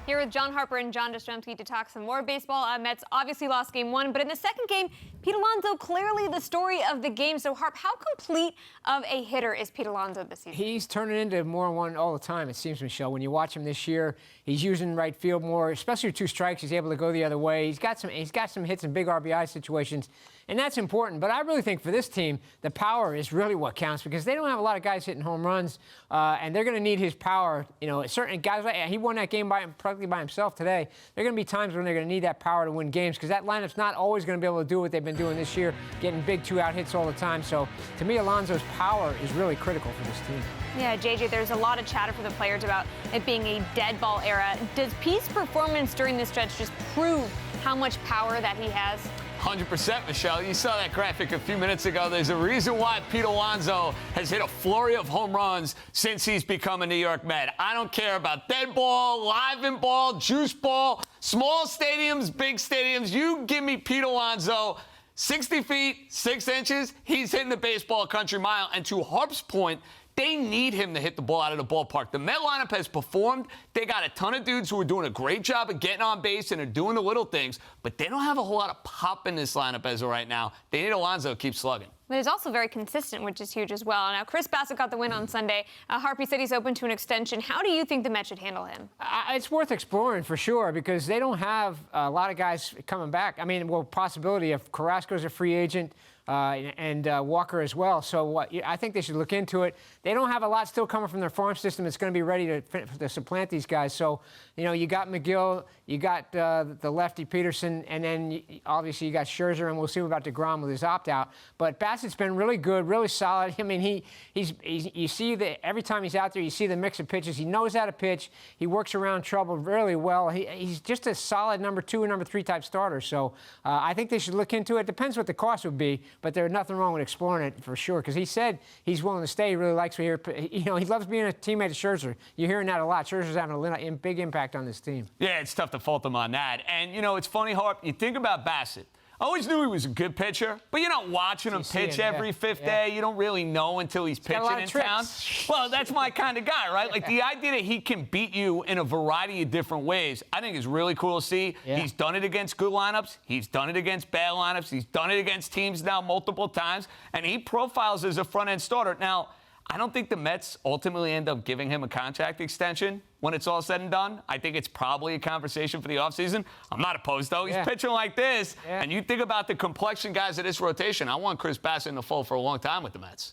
Here with John Harper and John Jastremski to talk some more baseball. Mets obviously lost game one, but in the second game, Pete Alonso clearly the story of the game. So, Harp, how complete of a hitter is Pete Alonso this season? He's turning into more one all the time, it seems, Michelle. When you watch him this year, he's using right field more, especially with 2 strikes. He's able to go the other way. He's got some hits in big RBI situations, and that's important. But I really think for this team, the power is really what counts because they don't have a lot of guys hitting home runs, and they're going to need his power. You know, certain guys, he won that game practically by himself today. There are going to be times when they're going to need that power to win games because that lineup's not always going to be able to do what they've been doing this year, getting big 2-out hits all the time. So, to me, Alonso's power is really critical for this team. Yeah, JJ, there's a lot of chatter for the players about it being a dead ball era. Does Pete's performance during this stretch just prove how much power that he has? 100%, Michelle. You saw that graphic a few minutes ago. There's a reason why Pete Alonso has hit a flurry of home runs since he's become a New York Met. I don't care about dead ball, live in ball, juice ball, small stadiums, big stadiums. You give me Pete Alonso, 60 feet, 6 inches, he's hitting the baseball country mile. And to Harp's point, they need him to hit the ball out of the ballpark. The Met lineup has performed. They got a ton of dudes who are doing a great job of getting on base and are doing the little things, but they don't have a whole lot of pop in this lineup as of right now. They need Alonso to keep slugging. But he's also very consistent, which is huge as well. Now, Chris Bassitt got the win on Sunday. Harpy said he's open to an extension. How do you think the Mets should handle him? It's worth exploring for sure because they don't have a lot of guys coming back. I mean, well, possibility of Carrasco's a free agent. And Walker as well. So I think they should look into it. They don't have a lot still coming from their farm system that's going to be ready to supplant these guys. So, you know, you got McGill, you got the lefty Peterson, and then obviously you got Scherzer, and we'll see about DeGrom with his opt-out. But Bassett's been really good, really solid. I mean, you see that every time he's out there, you see the mix of pitches. He knows how to pitch. He works around trouble really well. He's just a solid number 2 and number 3 type starter. So I think they should look into it. Depends what the cost would be. But there's nothing wrong with exploring it for sure because he said he's willing to stay. He really likes to hear. You know, he loves being a teammate of Scherzer. You're hearing that a lot. Scherzer's having a big impact on this team. Yeah, it's tough to fault him on that. And, you know, it's funny, Harp, you think about Bassitt. I always knew he was a good pitcher, but you're not watching him pitch every fifth day. You don't really know until he's pitching in town. Well, that's my kind of guy, right? Like, the idea that he can beat you in a variety of different ways, I think is really cool to see. Yeah. He's done it against good lineups. He's done it against bad lineups. He's done it against teams now multiple times, and he profiles as a front-end starter. Now, I don't think the Mets ultimately end up giving him a contract extension when it's all said and done. I think it's probably a conversation for the offseason. I'm not opposed, though. He's pitching like this. Yeah. And you think about the complexion guys of this rotation. I want Chris Bassitt in the fold for a long time with the Mets.